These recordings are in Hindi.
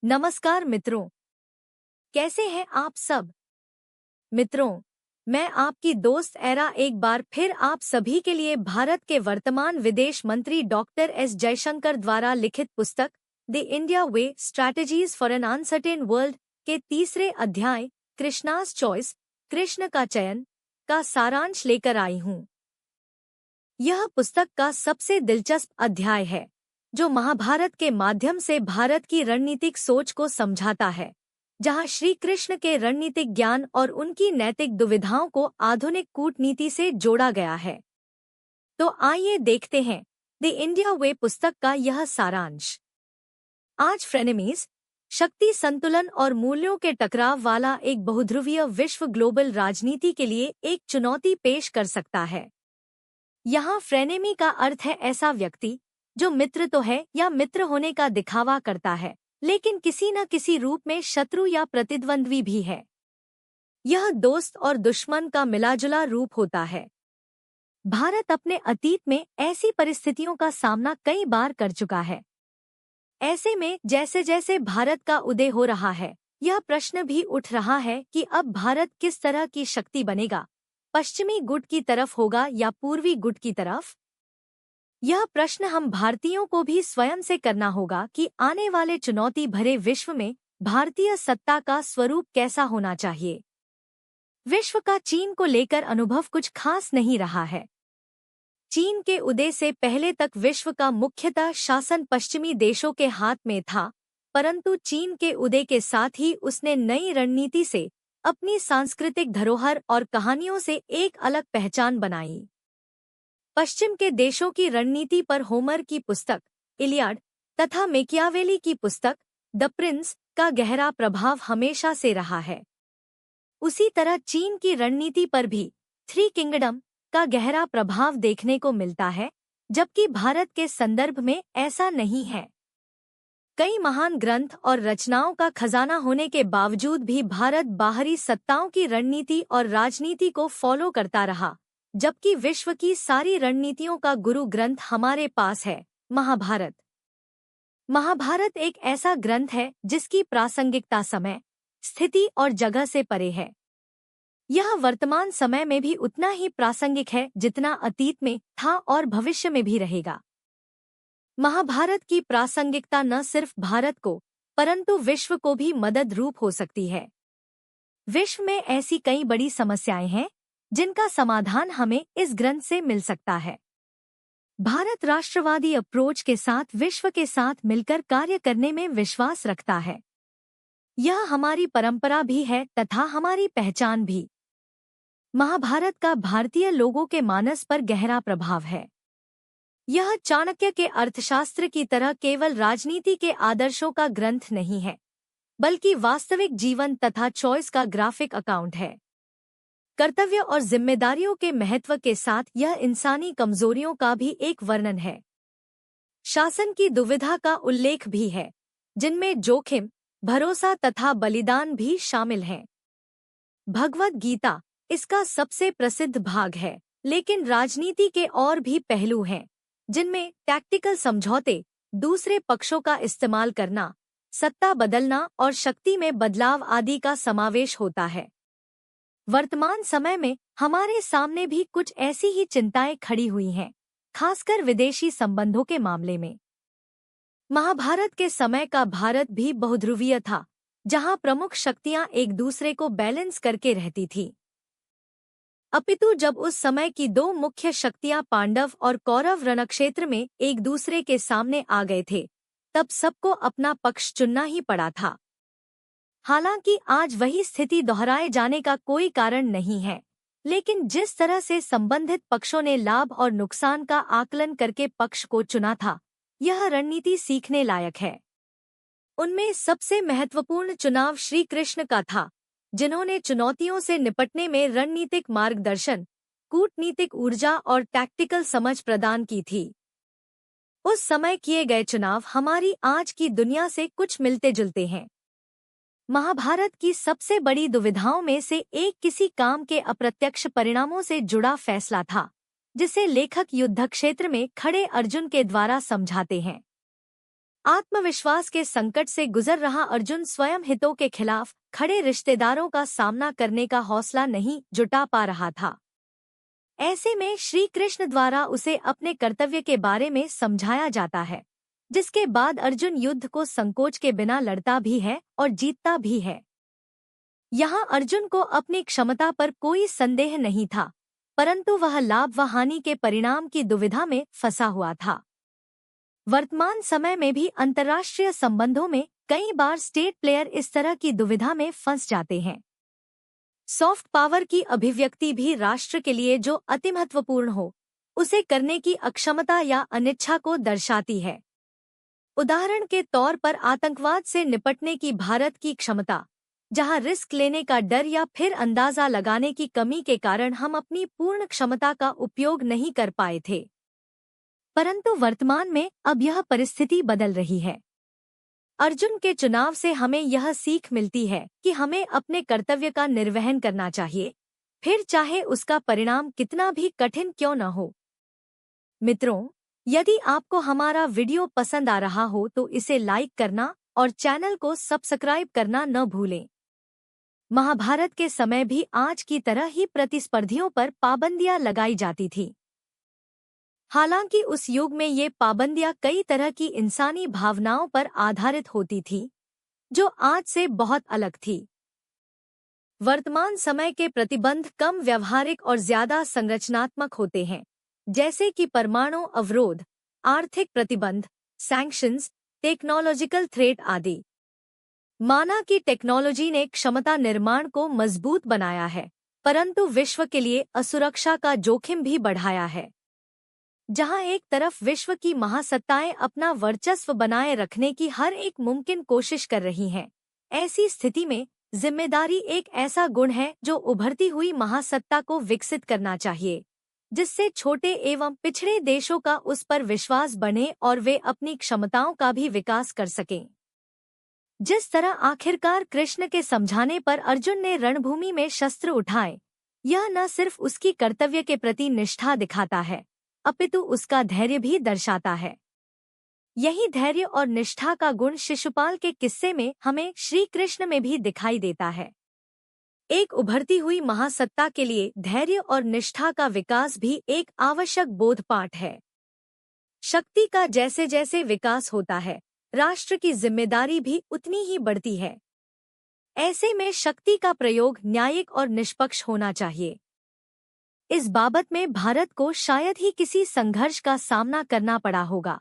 नमस्कार मित्रों, कैसे हैं आप सब। मित्रों, मैं आपकी दोस्त एरा एक बार फिर आप सभी के लिए भारत के वर्तमान विदेश मंत्री डॉक्टर एस जयशंकर द्वारा लिखित पुस्तक the India way strategies for an uncertain world के तीसरे अध्याय कृष्णास चॉइस, कृष्ण का चयन का सारांश लेकर आई हूँ। यह पुस्तक का सबसे दिलचस्प अध्याय है जो महाभारत के माध्यम से भारत की रणनीतिक सोच को समझाता है, जहां श्री कृष्ण के रणनीतिक ज्ञान और उनकी नैतिक दुविधाओं को आधुनिक कूटनीति से जोड़ा गया है। तो आइए देखते हैं द इंडिया वे पुस्तक का यह सारांश। आज फ्रेनेमीज, शक्ति संतुलन और मूल्यों के टकराव वाला एक बहुध्रुवीय विश्व ग्लोबल राजनीति के लिए एक चुनौती पेश कर सकता है। यहाँ फ्रेनेमी का अर्थ है ऐसा व्यक्ति जो मित्र तो है या मित्र होने का दिखावा करता है, लेकिन किसी न किसी रूप में शत्रु या प्रतिद्वंद्वी भी है। यह दोस्त और दुश्मन का मिलाजुला रूप होता है। भारत अपने अतीत में ऐसी परिस्थितियों का सामना कई बार कर चुका है। ऐसे में जैसे जैसे भारत का उदय हो रहा है, यह प्रश्न भी उठ रहा है कि अब भारत किस तरह की शक्ति बनेगा, पश्चिमी गुट की तरफ होगा या पूर्वी गुट की तरफ। यह प्रश्न हम भारतीयों को भी स्वयं से करना होगा कि आने वाले चुनौती भरे विश्व में भारतीय सत्ता का स्वरूप कैसा होना चाहिए। विश्व का चीन को लेकर अनुभव कुछ खास नहीं रहा है। चीन के उदय से पहले तक विश्व का मुख्यतः शासन पश्चिमी देशों के हाथ में था, परंतु चीन के उदय के साथ ही उसने नई रणनीति से अपनी सांस्कृतिक धरोहर और कहानियों से एक अलग पहचान बनाई। पश्चिम के देशों की रणनीति पर होमर की पुस्तक इलियाड तथा मैकियावेली की पुस्तक द प्रिंस का गहरा प्रभाव हमेशा से रहा है। उसी तरह चीन की रणनीति पर भी थ्री किंगडम का गहरा प्रभाव देखने को मिलता है, जबकि भारत के संदर्भ में ऐसा नहीं है। कई महान ग्रंथ और रचनाओं का खजाना होने के बावजूद भी भारत बाहरी सत्ताओं की रणनीति और राजनीति को फॉलो करता रहा, जबकि विश्व की सारी रणनीतियों का गुरु ग्रंथ हमारे पास है, महाभारत। महाभारत एक ऐसा ग्रंथ है जिसकी प्रासंगिकता समय, स्थिति और जगह से परे है। यह वर्तमान समय में भी उतना ही प्रासंगिक है जितना अतीत में था और भविष्य में भी रहेगा। महाभारत की प्रासंगिकता न सिर्फ भारत को परंतु विश्व को भी मदद रूप हो सकती है। विश्व में ऐसी कई बड़ी समस्याएं हैं जिनका समाधान हमें इस ग्रंथ से मिल सकता है। भारत राष्ट्रवादी अप्रोच के साथ विश्व के साथ मिलकर कार्य करने में विश्वास रखता है। यह हमारी परंपरा भी है तथा हमारी पहचान भी। महाभारत का भारतीय लोगों के मानस पर गहरा प्रभाव है। यह चाणक्य के अर्थशास्त्र की तरह केवल राजनीति के आदर्शों का ग्रंथ नहीं है, बल्कि वास्तविक जीवन तथा चॉइस का ग्राफिक अकाउंट है। कर्तव्य और जिम्मेदारियों के महत्व के साथ यह इंसानी कमजोरियों का भी एक वर्णन है। शासन की दुविधा का उल्लेख भी है, जिनमें जोखिम, भरोसा तथा बलिदान भी शामिल हैं। भगवद गीता इसका सबसे प्रसिद्ध भाग है, लेकिन राजनीति के और भी पहलू हैं, जिनमें टैक्टिकल समझौते, दूसरे पक्षों का इस्तेमाल करना, सत्ता बदलना और शक्ति में बदलाव आदि का समावेश होता है। वर्तमान समय में हमारे सामने भी कुछ ऐसी ही चिंताएं खड़ी हुई हैं, खासकर विदेशी संबंधों के मामले में। महाभारत के समय का भारत भी बहुध्रुवीय था, जहां प्रमुख शक्तियां एक दूसरे को बैलेंस करके रहती थी। अपितु जब उस समय की दो मुख्य शक्तियां पांडव और कौरव रणक्षेत्र में एक दूसरे के सामने आ गए थे, तब सबको अपना पक्ष चुनना ही पड़ा था। हालांकि आज वही स्थिति दोहराए जाने का कोई कारण नहीं है, लेकिन जिस तरह से संबंधित पक्षों ने लाभ और नुकसान का आकलन करके पक्ष को चुना था, यह रणनीति सीखने लायक है। उनमें सबसे महत्वपूर्ण चुनाव श्री कृष्ण का था, जिन्होंने चुनौतियों से निपटने में रणनीतिक मार्गदर्शन, कूटनीतिक ऊर्जा और टैक्टिकल समझ प्रदान की थी। उस समय किए गए चुनाव हमारी आज की दुनिया से कुछ मिलते जुलते हैं। महाभारत की सबसे बड़ी दुविधाओं में से एक किसी काम के अप्रत्यक्ष परिणामों से जुड़ा फैसला था, जिसे लेखक युद्धक्षेत्र में खड़े अर्जुन के द्वारा समझाते हैं। आत्मविश्वास के संकट से गुजर रहा अर्जुन स्वयं हितों के खिलाफ खड़े रिश्तेदारों का सामना करने का हौसला नहीं जुटा पा रहा था। ऐसे में श्री कृष्ण द्वारा उसे अपने कर्तव्य के बारे में समझाया जाता है, जिसके बाद अर्जुन युद्ध को संकोच के बिना लड़ता भी है और जीतता भी है। यहाँ अर्जुन को अपनी क्षमता पर कोई संदेह नहीं था, परंतु वह लाभ व हानि के परिणाम की दुविधा में फंसा हुआ था। वर्तमान समय में भी अंतर्राष्ट्रीय संबंधों में कई बार स्टेट प्लेयर इस तरह की दुविधा में फंस जाते हैं। सॉफ्ट पावर की अभिव्यक्ति भी राष्ट्र के लिए जो अति महत्वपूर्ण हो, उसे करने की अक्षमता या अनिच्छा को दर्शाती है। उदाहरण के तौर पर आतंकवाद से निपटने की भारत की क्षमता, जहां रिस्क लेने का डर या फिर अंदाजा लगाने की कमी के कारण हम अपनी पूर्ण क्षमता का उपयोग नहीं कर पाए थे। परंतु वर्तमान में अब यह परिस्थिति बदल रही है। अर्जुन के चुनाव से हमें यह सीख मिलती है कि हमें अपने कर्तव्य का निर्वहन करना चाहिए, फिर चाहे उसका परिणाम कितना भी कठिन क्यों न हो। मित्रों, यदि आपको हमारा वीडियो पसंद आ रहा हो तो इसे लाइक करना और चैनल को सब्सक्राइब करना न भूलें। महाभारत के समय भी आज की तरह ही प्रतिस्पर्धियों पर पाबंदियां लगाई जाती थी। हालांकि उस युग में ये पाबंदियां कई तरह की इंसानी भावनाओं पर आधारित होती थी, जो आज से बहुत अलग थी। वर्तमान समय के प्रतिबंध कम व्यवहारिक और ज्यादा संरचनात्मक होते हैं, जैसे कि परमाणु अवरोध, आर्थिक प्रतिबंध, सैंक्शंस, टेक्नोलॉजिकल थ्रेट आदि। माना कि टेक्नोलॉजी ने क्षमता निर्माण को मजबूत बनाया है, परंतु विश्व के लिए असुरक्षा का जोखिम भी बढ़ाया है। जहां एक तरफ विश्व की महासत्ताएं अपना वर्चस्व बनाए रखने की हर एक मुमकिन कोशिश कर रही हैं, ऐसी स्थिति में जिम्मेदारी एक ऐसा गुण है जो उभरती हुई महासत्ता को विकसित करना चाहिए, जिससे छोटे एवं पिछड़े देशों का उस पर विश्वास बढ़े और वे अपनी क्षमताओं का भी विकास कर सकें। जिस तरह आखिरकार कृष्ण के समझाने पर अर्जुन ने रणभूमि में शस्त्र उठाए, यह न सिर्फ उसकी कर्तव्य के प्रति निष्ठा दिखाता है, अपितु उसका धैर्य भी दर्शाता है। यही धैर्य और निष्ठा का गुण शिशुपाल के किस्से में हमें श्री कृष्ण में भी दिखाई देता है। एक उभरती हुई महासत्ता के लिए धैर्य और निष्ठा का विकास भी एक आवश्यक बोधपाठ है। शक्ति का जैसे जैसे विकास होता है, राष्ट्र की जिम्मेदारी भी उतनी ही बढ़ती है। ऐसे में शक्ति का प्रयोग न्यायिक और निष्पक्ष होना चाहिए। इस बाबत में भारत को शायद ही किसी संघर्ष का सामना करना पड़ा होगा,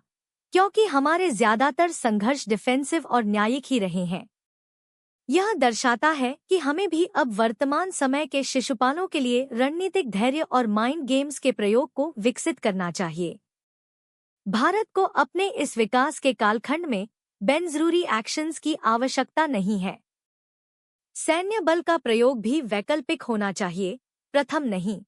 क्योंकि हमारे ज्यादातर संघर्ष डिफेंसिव और न्यायिक ही रहे हैं। यह दर्शाता है कि हमें भी अब वर्तमान समय के शिशुपालों के लिए रणनीतिक धैर्य और माइंड गेम्स के प्रयोग को विकसित करना चाहिए। भारत को अपने इस विकास के कालखंड में बेनजरूरी एक्शंस की आवश्यकता नहीं है। सैन्य बल का प्रयोग भी वैकल्पिक होना चाहिए, प्रथम नहीं।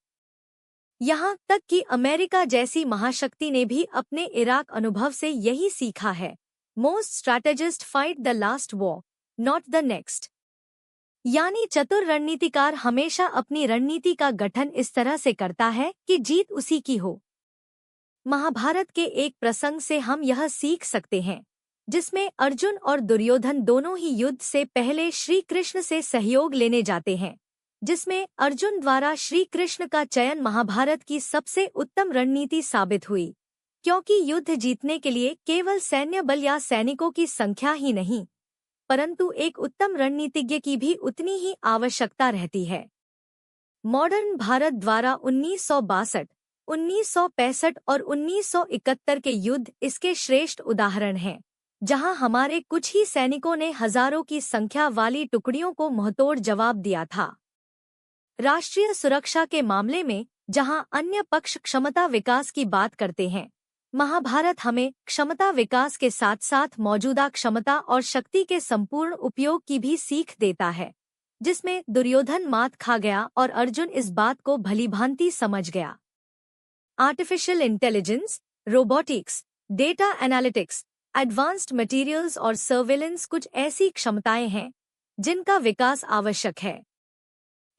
यहाँ तक कि अमेरिका जैसी महाशक्ति ने भी अपने इराक अनुभव से यही सीखा है, most strategist fight the last war, not the next. यानी चतुर रणनीतिकार हमेशा अपनी रणनीति का गठन इस तरह से करता है कि जीत उसी की हो। महाभारत के एक प्रसंग से हम यह सीख सकते हैं, जिसमें अर्जुन और दुर्योधन दोनों ही युद्ध से पहले श्री कृष्ण से सहयोग लेने जाते हैं, जिसमें अर्जुन द्वारा श्री कृष्ण का चयन महाभारत की सबसे उत्तम रणनीति साबित हुई, क्योंकि युद्ध जीतने के लिए केवल सैन्य बल या सैनिकों की संख्या ही नहीं, परंतु एक उत्तम रणनीतिज्ञ की भी उतनी ही आवश्यकता रहती है। मॉडर्न भारत द्वारा 1962, 1965 और 1971 के युद्ध इसके श्रेष्ठ उदाहरण हैं, जहां हमारे कुछ ही सैनिकों ने हजारों की संख्या वाली टुकड़ियों को मुंहतोड़ जवाब दिया था। राष्ट्रीय सुरक्षा के मामले में जहां अन्य पक्ष क्षमता विकास की बात करते हैं, महाभारत हमें क्षमता विकास के साथ साथ मौजूदा क्षमता और शक्ति के संपूर्ण उपयोग की भी सीख देता है, जिसमें दुर्योधन मात खा गया और अर्जुन इस बात को भलीभांति समझ गया। Artificial intelligence, robotics, data analytics, advanced materials और सर्वेलेंस कुछ ऐसी क्षमताएं हैं जिनका विकास आवश्यक है।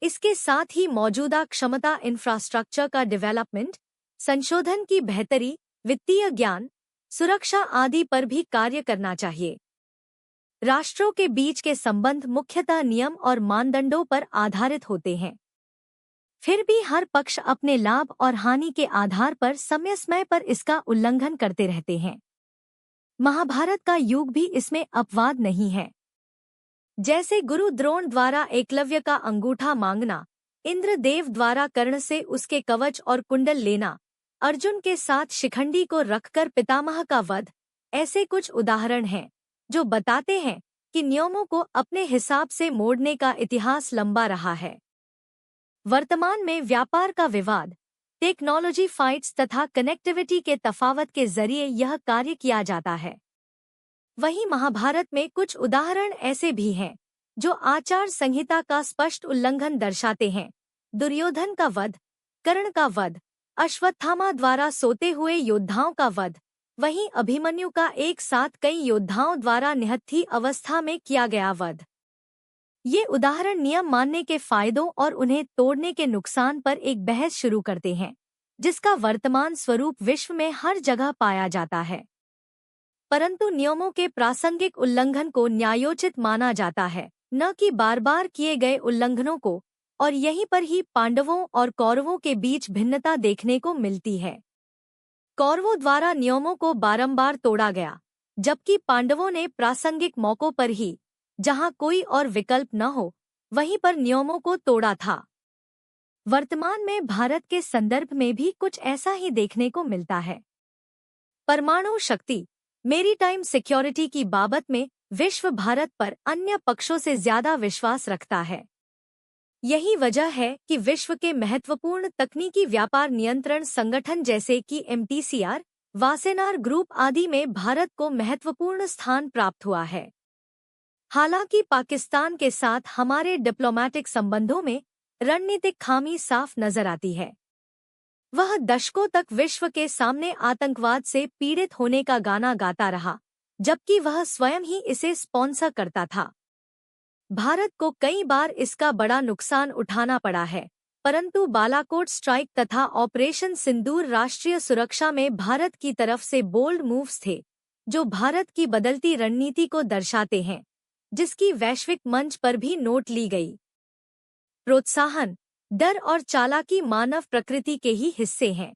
इसके साथ ही मौजूदा क्षमता इंफ्रास्ट्रक्चर का डेवलपमेंट, संशोधन की बेहतरी, वित्तीय ज्ञान, सुरक्षा आदि पर भी कार्य करना चाहिए। राष्ट्रों के बीच के संबंध मुख्यतः नियम और मानदंडों पर आधारित होते हैं। फिर भी हर पक्ष अपने लाभ और हानि के आधार पर समय समय पर इसका उल्लंघन करते रहते हैं। महाभारत का युग भी इसमें अपवाद नहीं है। जैसे गुरु द्रोण द्वारा एकलव्य का अंगूठा मांगना, इंद्रदेव द्वारा कर्ण से उसके कवच और कुंडल लेना, अर्जुन के साथ शिखंडी को रखकर पितामह का वध, ऐसे कुछ उदाहरण हैं जो बताते हैं कि नियमों को अपने हिसाब से मोड़ने का इतिहास लंबा रहा है। वर्तमान में व्यापार का विवाद, टेक्नोलॉजी फाइट्स तथा कनेक्टिविटी के तफावत के जरिए यह कार्य किया जाता है। वहीं महाभारत में कुछ उदाहरण ऐसे भी हैं जो आचार संहिता का स्पष्ट उल्लंघन दर्शाते हैं। दुर्योधन का वध, कर्ण का वध, अश्वत्थामा द्वारा सोते हुए योद्धाओं का वध, वहीं अभिमन्यु का एक साथ कई योद्धाओं द्वारा निहत्थी अवस्था में किया गया वध। ये उदाहरण नियम मानने के फायदों और उन्हें तोड़ने के नुकसान पर एक बहस शुरू करते हैं, जिसका वर्तमान स्वरूप विश्व में हर जगह पाया जाता है। परंतु नियमों के प्रासंगिक उल्लंघन को न्यायोचित माना जाता है, न कि बार बार किए गए उल्लंघनों को, और यहीं पर ही पांडवों और कौरवों के बीच भिन्नता देखने को मिलती है। कौरवों द्वारा नियमों को बारंबार तोड़ा गया, जबकि पांडवों ने प्रासंगिक मौकों पर ही, जहां कोई और विकल्प न हो, वहीं पर नियमों को तोड़ा था। वर्तमान में भारत के संदर्भ में भी कुछ ऐसा ही देखने को मिलता है। परमाणु शक्ति, मेरीटाइम सिक्योरिटी की बाबत में विश्व भारत पर अन्य पक्षों से ज्यादा विश्वास रखता है। यही वजह है कि विश्व के महत्वपूर्ण तकनीकी व्यापार नियंत्रण संगठन जैसे कि MTCR, वासेनार ग्रुप आदि में भारत को महत्वपूर्ण स्थान प्राप्त हुआ है। हालांकि पाकिस्तान के साथ हमारे डिप्लोमैटिक संबंधों में रणनीतिक खामी साफ नजर आती है। वह दशकों तक विश्व के सामने आतंकवाद से पीड़ित होने का गाना गाता रहा, जबकि वह स्वयं ही इसे स्पॉन्सर करता था। भारत को कई बार इसका बड़ा नुकसान उठाना पड़ा है, परंतु बालाकोट स्ट्राइक तथा ऑपरेशन सिंदूर राष्ट्रीय सुरक्षा में भारत की तरफ से बोल्ड मूव्स थे, जो भारत की बदलती रणनीति को दर्शाते हैं, जिसकी वैश्विक मंच पर भी नोट ली गई। प्रोत्साहन, डर और चालाकी मानव प्रकृति के ही हिस्से हैं।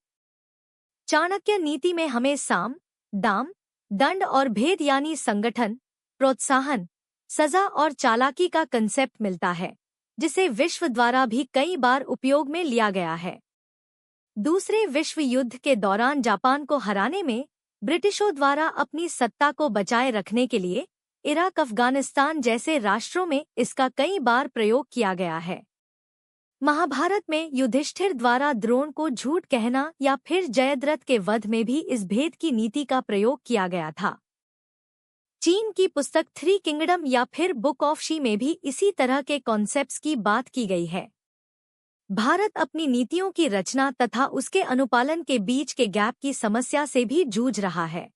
चाणक्य नीति में हमें साम, दाम, दंड और भेद यानी संगठन, प्रोत्साहन, सजा और चालाकी का कंसेप्ट मिलता है, जिसे विश्व द्वारा भी कई बार उपयोग में लिया गया है। दूसरे विश्व युद्ध के दौरान जापान को हराने में ब्रिटिशों द्वारा अपनी सत्ता को बचाए रखने के लिए इराक, अफगानिस्तान जैसे राष्ट्रों में इसका कई बार प्रयोग किया गया है। महाभारत में युधिष्ठिर द्वारा द्रोण को झूठ कहना या फिर जयद्रथ के वध में भी इस भेद की नीति का प्रयोग किया गया था। चीन की पुस्तक 3 किंगडम या फिर बुक ऑफ शी में भी इसी तरह के कॉन्सेप्ट्स की बात की गई है। भारत अपनी नीतियों की रचना तथा उसके अनुपालन के बीच के गैप की समस्या से भी जूझ रहा है।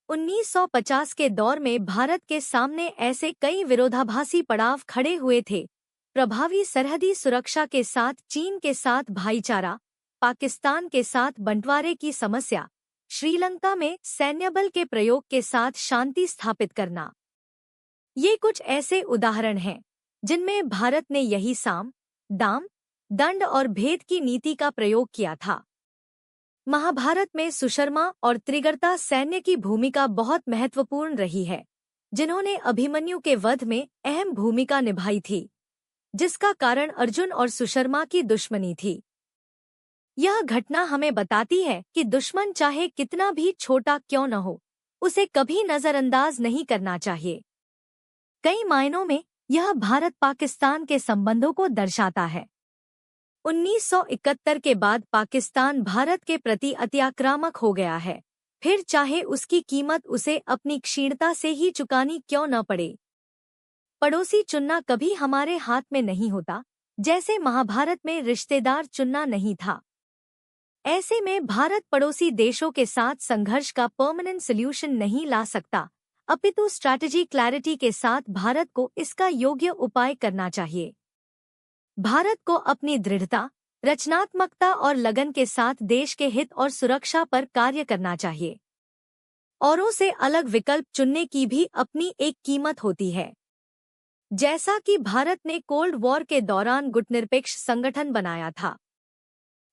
1950 के दौर में भारत के सामने ऐसे कई विरोधाभासी पड़ाव खड़े हुए थे। प्रभावी सरहदी सुरक्षा के साथ चीन के साथ भाईचारा, पाकिस्तान के साथ बंटवारे की समस्या, श्रीलंका में सैन्य बल के प्रयोग के साथ शांति स्थापित करना। ये कुछ ऐसे उदाहरण हैं जिनमें भारत ने यही साम, दाम, दंड और भेद की नीति का प्रयोग किया था। महाभारत में सुशर्मा और त्रिगर्ता सैन्य की भूमिका बहुत महत्वपूर्ण रही है, जिन्होंने अभिमन्यु के वध में अहम भूमिका निभाई थी, जिसका कारण अर्जुन और सुशर्मा की दुश्मनी थी। यह घटना हमें बताती है कि दुश्मन चाहे कितना भी छोटा क्यों न हो, उसे कभी नजरअंदाज नहीं करना चाहिए। कई मायनों में यह भारत पाकिस्तान के संबंधों को दर्शाता है। 1971 के बाद पाकिस्तान भारत के प्रति अत्याक्रामक हो गया है, फिर चाहे उसकी कीमत उसे अपनी क्षीणता से ही चुकानी क्यों न पड़े। पड़ोसी चुनना कभी हमारे हाथ में नहीं होता, जैसे महाभारत में रिश्तेदार चुनना नहीं था। ऐसे में भारत पड़ोसी देशों के साथ संघर्ष का परमानेंट सॉल्यूशन नहीं ला सकता, अपितु स्ट्रैटेजी क्लैरिटी के साथ भारत को इसका योग्य उपाय करना चाहिए। भारत को अपनी दृढ़ता, रचनात्मकता और लगन के साथ देश के हित और सुरक्षा पर कार्य करना चाहिए। औरों से अलग विकल्प चुनने की भी अपनी एक कीमत होती है। जैसा कि भारत ने कोल्ड वॉर के दौरान गुटनिरपेक्ष संगठन बनाया था।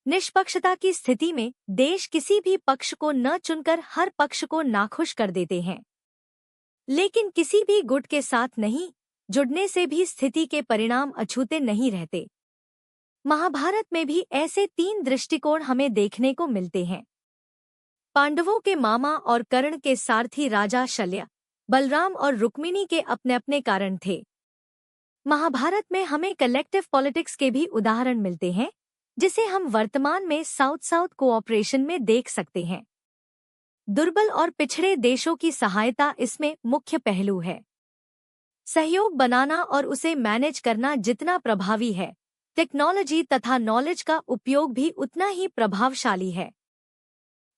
निष्पक्षता की स्थिति में देश किसी भी पक्ष को न चुनकर हर पक्ष को नाखुश कर देते हैं, लेकिन किसी भी गुट के साथ नहीं जुड़ने से भी स्थिति के परिणाम अछूते नहीं रहते। महाभारत में भी ऐसे 3 दृष्टिकोण हमें देखने को मिलते हैं। पांडवों के मामा और कर्ण के सारथी राजा शल्य, बलराम और रुक्मिणी के अपने अपने कारण थे। महाभारत में हमें कलेक्टिव पॉलिटिक्स के भी उदाहरण मिलते हैं, जिसे हम वर्तमान में साउथ साउथ कोऑपरेशन में देख सकते हैं। दुर्बल और पिछड़े देशों की सहायता इसमें मुख्य पहलू है। सहयोग बनाना और उसे मैनेज करना जितना प्रभावी है, टेक्नोलॉजी तथा नॉलेज का उपयोग भी उतना ही प्रभावशाली है।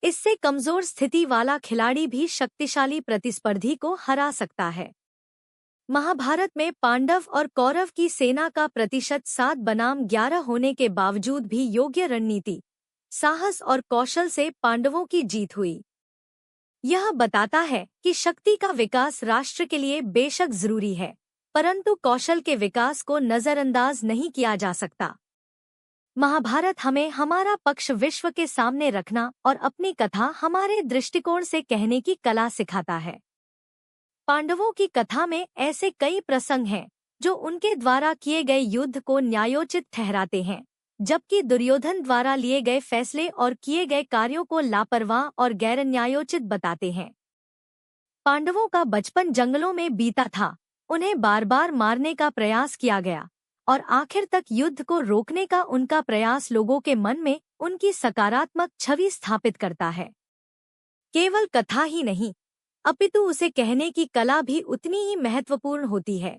इससे कमजोर स्थिति वाला खिलाड़ी भी शक्तिशाली प्रतिस्पर्धी को हरा सकता है। महाभारत में पांडव और कौरव की सेना का प्रतिशत 7 बनाम 11 होने के बावजूद भी योग्य रणनीति, साहस और कौशल से पांडवों की जीत हुई। यह बताता है कि शक्ति का विकास राष्ट्र के लिए बेशक जरूरी है, परंतु कौशल के विकास को नजरअंदाज नहीं किया जा सकता। महाभारत हमें हमारा पक्ष विश्व के सामने रखना और अपनी कथा हमारे दृष्टिकोण से कहने की कला सिखाता है। पांडवों की कथा में ऐसे कई प्रसंग हैं जो उनके द्वारा किए गए युद्ध को न्यायोचित ठहराते हैं, जबकि दुर्योधन द्वारा लिए गए फैसले और किए गए कार्यों को लापरवाह और गैर न्यायोचित बताते हैं। पांडवों का बचपन जंगलों में बीता था, उन्हें बार बार मारने का प्रयास किया गया और आखिर तक युद्ध को रोकने का उनका प्रयास लोगों के मन में उनकी सकारात्मक छवि स्थापित करता है। केवल कथा ही नहीं, अपितु उसे कहने की कला भी उतनी ही महत्वपूर्ण होती है।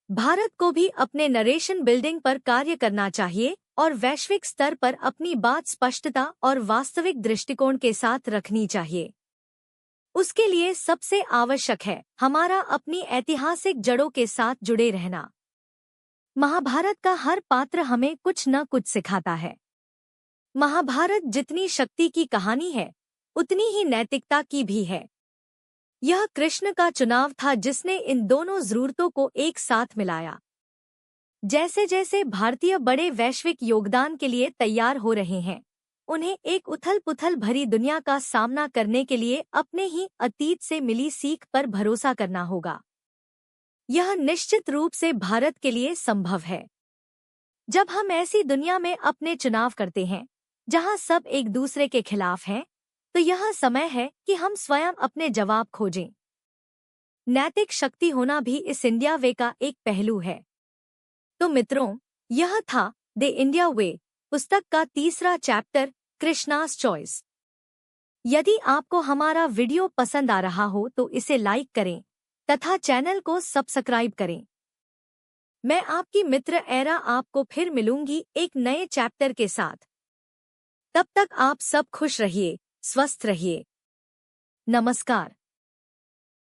भारत को भी अपने नरेशन बिल्डिंग पर कार्य करना चाहिए और वैश्विक स्तर पर अपनी बात स्पष्टता और वास्तविक दृष्टिकोण के साथ रखनी चाहिए। उसके लिए सबसे आवश्यक है हमारा अपनी ऐतिहासिक जड़ों के साथ जुड़े रहना। महाभारत का हर पात्र हमें कुछ न कुछ सिखाता है। महाभारत जितनी शक्ति की कहानी है, उतनी ही नैतिकता की भी है। यह कृष्ण का चुनाव था जिसने इन दोनों जरूरतों को एक साथ मिलाया। जैसे जैसे भारतीय बड़े वैश्विक योगदान के लिए तैयार हो रहे हैं, उन्हें एक उथल-पुथल भरी दुनिया का सामना करने के लिए अपने ही अतीत से मिली सीख पर भरोसा करना होगा। यह निश्चित रूप से भारत के लिए संभव है। जब हम ऐसी दुनिया में अपने चुनाव करते हैं, जहां सब एक दूसरे के खिलाफ हैं, तो यह समय है कि हम स्वयं अपने जवाब खोजें। नैतिक शक्ति होना भी इस इंडिया वे का एक पहलू है। तो मित्रों, यह था द इंडिया वे पुस्तक का 3रा चैप्टर, कृष्णास चॉइस। यदि आपको हमारा वीडियो पसंद आ रहा हो तो इसे लाइक करें तथा चैनल को सब्सक्राइब करें। मैं आपकी मित्र एरा आपको फिर मिलूंगी एक नए चैप्टर के साथ। तब तक आप सब खुश रहिए, स्वस्थ रहिए। नमस्कार।